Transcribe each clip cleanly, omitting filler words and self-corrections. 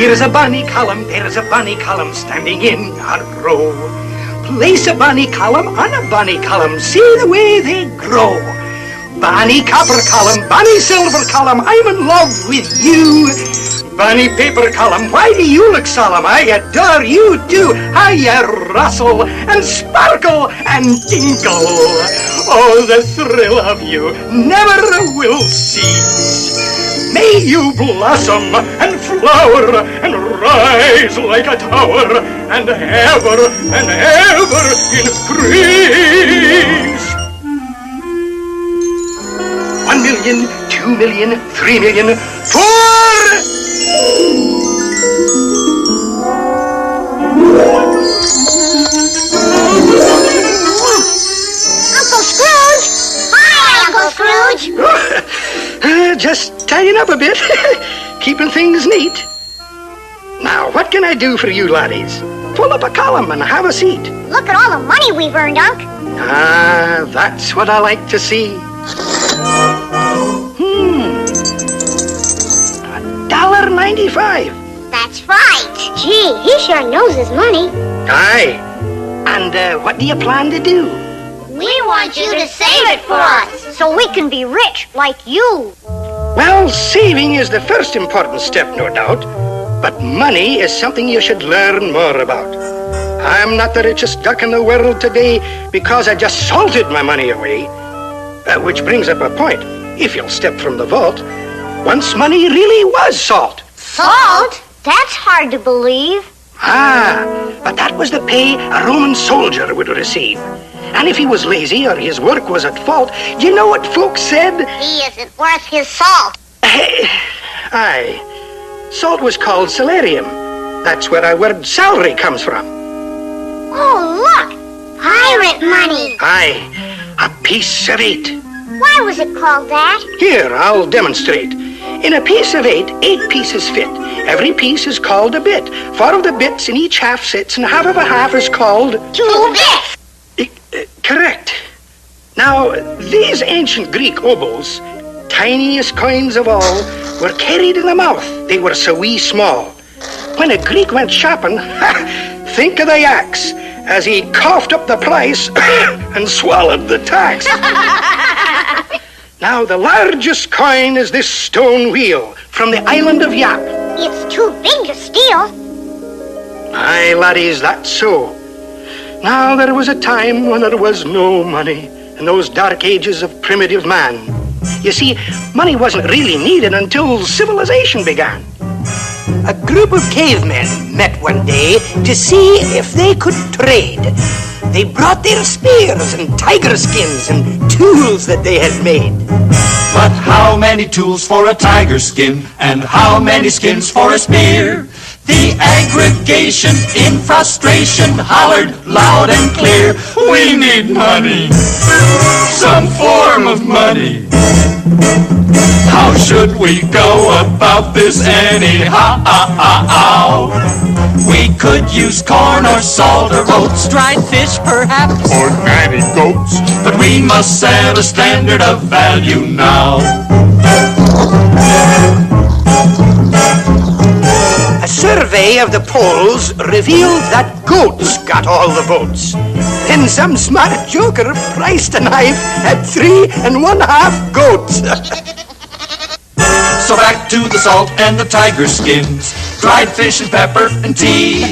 Here's a bonny column, there's a bonny column standing in a row. Place a bonny column on a bonny column, see the way they grow. Bonny copper column, bonny silver column, I'm in love with you. Bonny paper column, why do you look solemn? I adore you too. How you rustle and sparkle and tinkle. Oh, the thrill of you never will cease. May you blossom and flower and rise like a tower and ever increase. 1 million, 2 million, 3 million, 4! Uncle Scrooge! Hi, Uncle Scrooge! Just tidying up a bit, keeping things neat. Now, what can I do for you laddies? Pull up a column and have a seat. Look at all the money we've earned, Unc. Ah, that's what I like to see. $1.95. That's right. Gee, he sure knows his money. Aye. And what do you plan to do? We want you to save it for us, so we can be rich like you. Well, saving is the first important step, no doubt. But money is something you should learn more about. I'm not the richest duck in the world today because I just salted my money away. Which brings up a point. If you'll step from the vault, once money really was salt. Salt? That's hard to believe. Ah, but that was the pay a Roman soldier would receive. And if he was lazy or his work was at fault, you know what folks said? He isn't worth his salt. Aye. Salt was called salarium. That's where our word salary comes from. Oh, look! Pirate money. Aye, a piece of 8. Why was it called that? Here, I'll demonstrate. In a piece of 8, 8 pieces fit. Every piece is called a bit. 4 of the bits in each half sits, and half of a half is called 2 bits. Correct. Now, these ancient Greek obols, tiniest coins of all, were carried in the mouth. They were so wee small. When a Greek went shopping, think of the yaks, as he coughed up the price and swallowed the tax. Now, the largest coin is this stone wheel from the island of Yap. It's too big to steal. Aye, laddies, that's so. Now, there was a time when there was no money in those dark ages of primitive man. You see, money wasn't really needed until civilization began. A group of cavemen met one day to see if they could trade. They brought their spears and tiger skins and tools that they had made. But how many tools for a tiger skin, and how many skins for a spear? The aggregation in frustration hollered loud and clear, we need money, some form of money. How should we go about this anyhow? We could use corn or salt or oats, dried fish perhaps, or nanny goats. but we must set a standard of value now. A survey of the polls revealed that goats got all the votes. Then some smart joker priced a knife at 3 1/2 goats. So back to the salt and the tiger skins, dried fish and pepper and tea,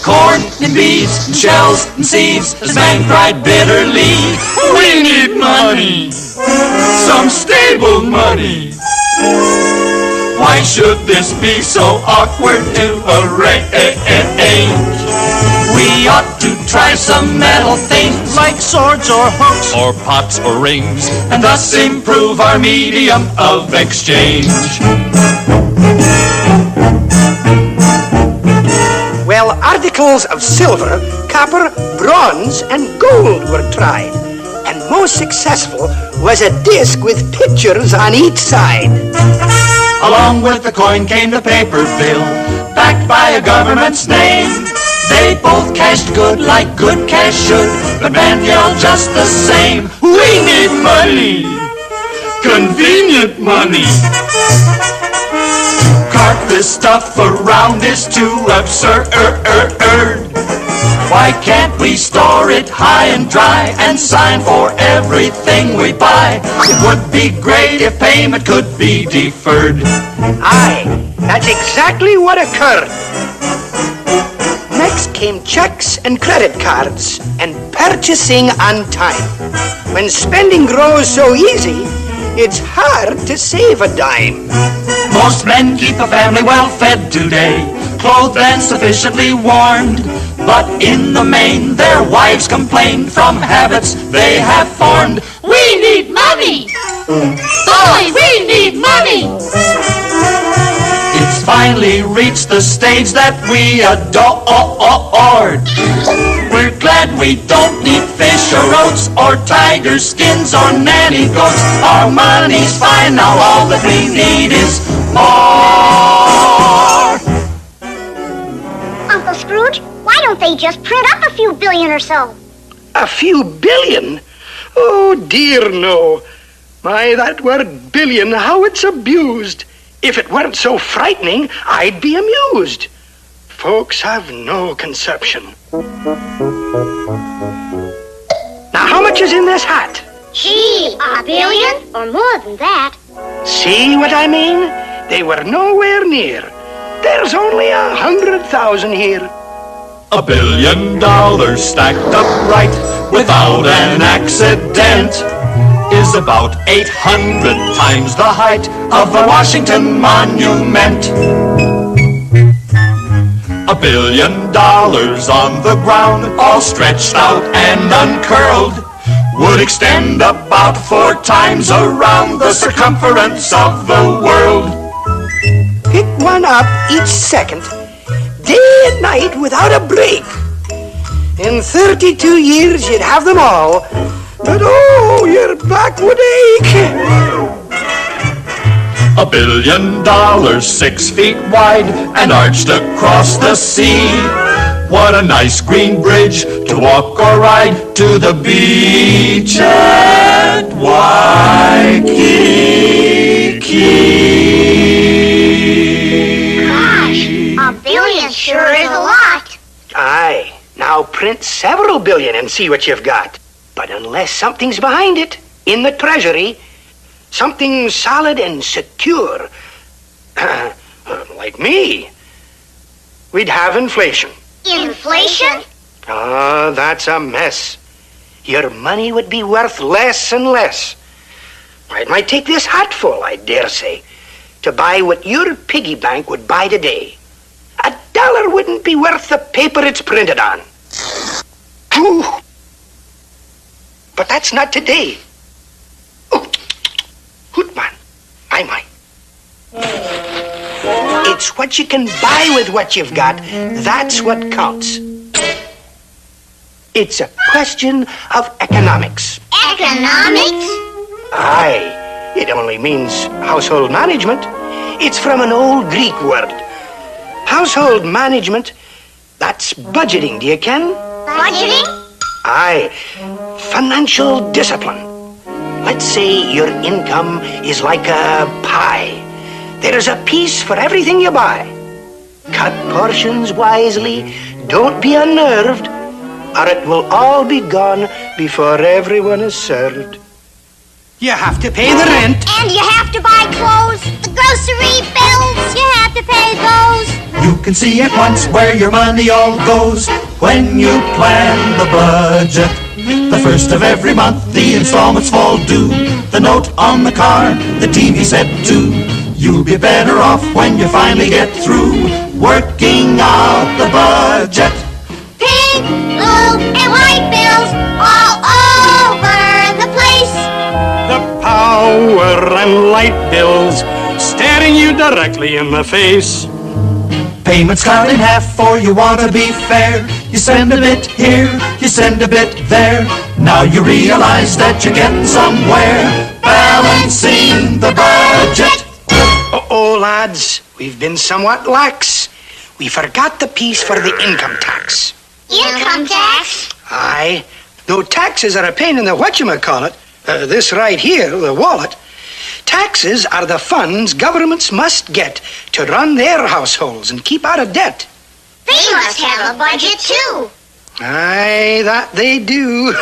corn and beans and shells and seeds, as man cried bitterly, we need money, some stable money. Why should this be so awkward to arrange? We ought to try some metal things like swords or hooks or pots or rings, and thus improve our medium of exchange. Well, articles of silver, copper, bronze, and gold were tried. And most successful was a disc with pictures on each side. Along with the coin came the paper bill, backed by a government's name. They both cashed good like good cash should, but man yelled just the same, we need money, convenient money. Cart this stuff around is too absurd. Why can't we store it high and dry and sign for everything we buy? It would be great if payment could be deferred. Aye, that's exactly what occurred. Next came checks and credit cards and purchasing on time. When spending grows so easy, it's hard to save a dime. Most men keep a family well fed today, clothed and sufficiently warmed. But in the main, their wives complain from habits they have formed. We need money! Boys, we need money! It's finally reached the stage that we adored. We're glad we don't need fish or oats or tiger skins or nanny goats. Our money's fine now, all that we need is more. Uncle Scrooge, why don't they just print up a few billion or so? A few billion? Oh, dear, no. My, that word billion, how it's abused. If it weren't so frightening, I'd be amused. Folks have no conception. Now, how much is in this hat? Gee, $1 billion? Or more than that. See what I mean? They were nowhere near. There's only 100,000 here. $1 billion stacked upright without an accident is about 800 times the height of the Washington Monument. $1 billion on the ground, all stretched out and uncurled, would extend about 4 times around the circumference of the world. Pick one up each second, day and night without a break. In 32 years you'd have them all, but oh, your back would ache. $1 billion, 6 feet wide and arched across the sea. What a nice green bridge to walk or ride to the beach at Waikiki. Gosh, $1 billion sure is a lot. Aye, now print several billion and see what you've got. But unless something's behind it, in the treasury, something solid and secure, like me, we'd have inflation. Inflation? Ah, that's a mess. Your money would be worth less and less. It might take this hatful, I dare say, to buy what your piggy bank would buy today. $1 wouldn't be worth the paper it's printed on. Ooh. But that's not today. Oh, Hootman, my. It's what you can buy with what you've got. That's what counts. It's a question of economics. Economics? Aye, it only means household management. It's from an old Greek word. Household management, that's budgeting, do you ken? Budgeting? Aye, financial discipline. Let's say your income is like a pie. There's a piece for everything you buy. Cut portions wisely, don't be unnerved, or it will all be gone before everyone is served. You have to pay the rent. And you have to buy clothes, the grocery bills, you have to pay those. You can see at once where your money all goes when you plan the budget. The first of every month, the installments fall due. The note on the car, the TV set too. You'll be better off when you finally get through working out the budget. Pink, blue, and white bills all over the place. The power and light bills staring you directly in the face. Payments cut in half for you want to be fair. You spend a bit here, you send a bit there. Now you realize that you're getting somewhere. Balancing the budget. Oh, lads, we've been somewhat lax. We forgot the piece for the income tax. Income tax? Aye, though taxes are a pain in the whatchamacallit, this right here, the wallet, Taxes are the funds governments must get to run their households and keep out of debt. They must have a budget, too. Aye, that they do.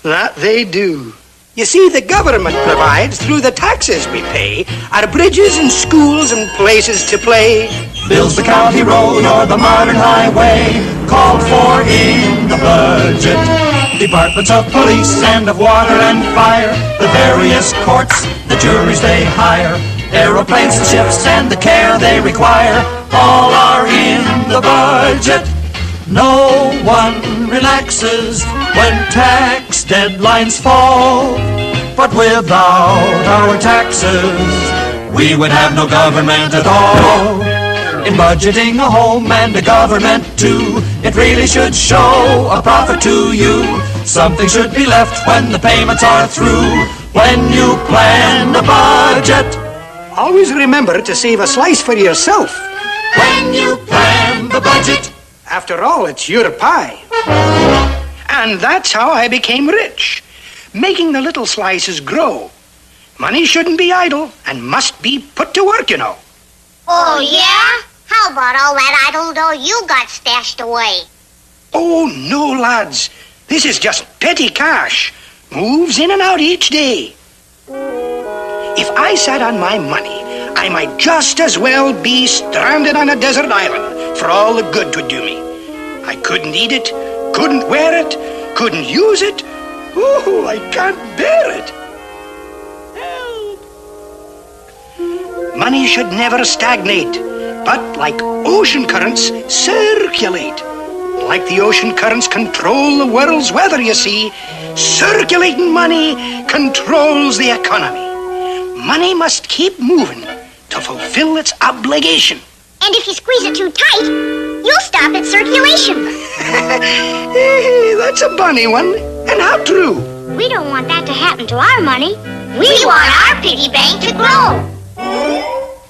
That they do. You see, the government provides, through the taxes we pay, our bridges and schools and places to play. Builds the county road or the modern highway called for in the budget. Departments of police and of water and fire, the various courts, the juries they hire, aeroplanes and ships and the care they require, all are in the budget. No one relaxes when tax deadlines fall, but without our taxes, we would have no government at all. In budgeting a home and a government too, it really should show a profit to you. Something should be left when the payments are through, when you plan the budget. Always remember to save a slice for yourself. When you plan the budget. After all, it's your pie. And that's how I became rich, making the little slices grow. Money shouldn't be idle and must be put to work, you know. Oh, yeah? How about all that idle dough you got stashed away? Oh, no, lads. This is just petty cash. Moves in and out each day. If I sat on my money, I might just as well be stranded on a desert island for all the good 'twould do me. I couldn't eat it, couldn't wear it, couldn't use it. Oh, I can't bear it. Help! Money should never stagnate, but like ocean currents, circulate. Like the ocean currents control the world's weather, you see, circulating money controls the economy. Money must keep moving to fulfill its obligation. And if you squeeze it too tight, you'll stop its circulation. Hey, that's a bunny one. And how true. We don't want that to happen to our money. We want our piggy bank to grow.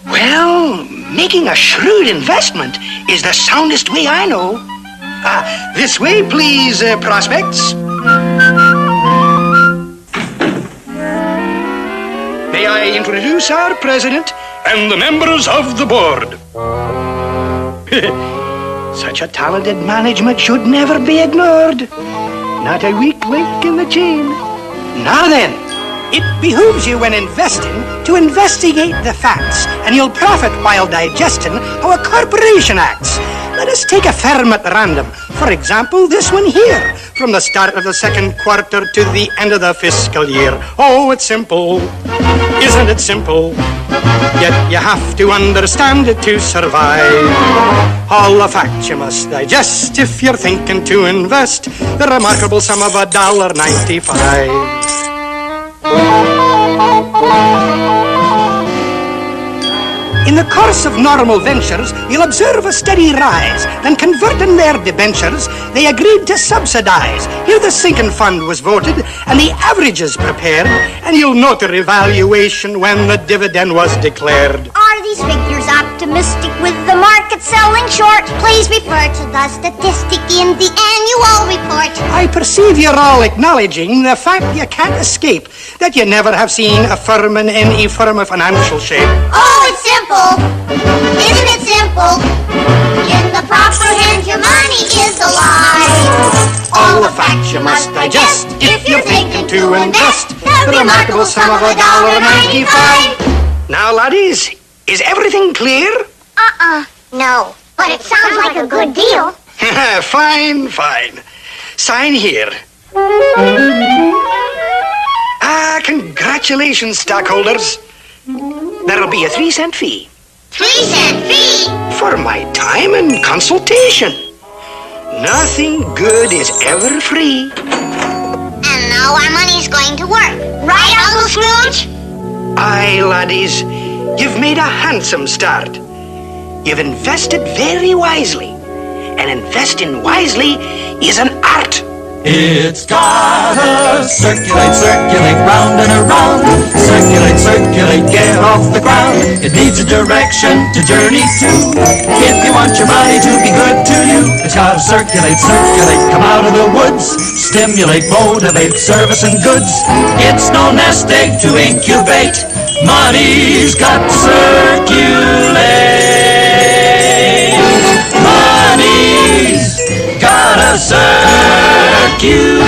Well, making a shrewd investment is the soundest way I know. This way, please, prospects. May I introduce our president and the members of the board. Such a talented management should never be ignored. Not a weak link in the chain. Now then, it behooves you when investing to investigate the facts, and you'll profit while digesting how a corporation acts. Let us take a firm at random. For example, this one here, from the start of the second quarter to the end of the fiscal year. Oh, it's simple. Isn't it simple? Yet you have to understand it to survive. All the facts you must digest if you're thinking to invest the remarkable sum of $1.95. In the course of normal ventures, you'll observe a steady rise. Then converting their debentures, they agreed to subsidize. Here the sinking fund was voted, and the averages prepared, and you'll note the revaluation when the dividend was declared. Are these figures optimistic with the market selling short? Please refer to the statistic in the annual report. I perceive you're all acknowledging the fact you can't escape, that you never have seen a firm in any firm of financial shape. Oh, it's simple. Isn't it simple? In the proper hands, your money is alive. All the facts you must digest if you're thinking to invest the remarkable sum of $1.95. Now, laddies, is everything clear? No, but it sounds like a good deal. Fine, fine. Sign here. Congratulations, stockholders. That'll be a 3-cent fee. 3-cent fee? For my time and consultation. Nothing good is ever free. And now our money's going to work. Right, Uncle Scrooge? Aye, laddies, you've made a handsome start. You've invested very wisely. And investing wisely is an art. It's gotta circulate, circulate, round and around. Circulate, circulate, get off the ground. It needs a direction to journey to. If you want your money to be good to you, it's gotta circulate, circulate, come out of the woods. Stimulate, motivate, service and goods. It's no nest egg to incubate. Money's got to circulate. Money's gotta circulate.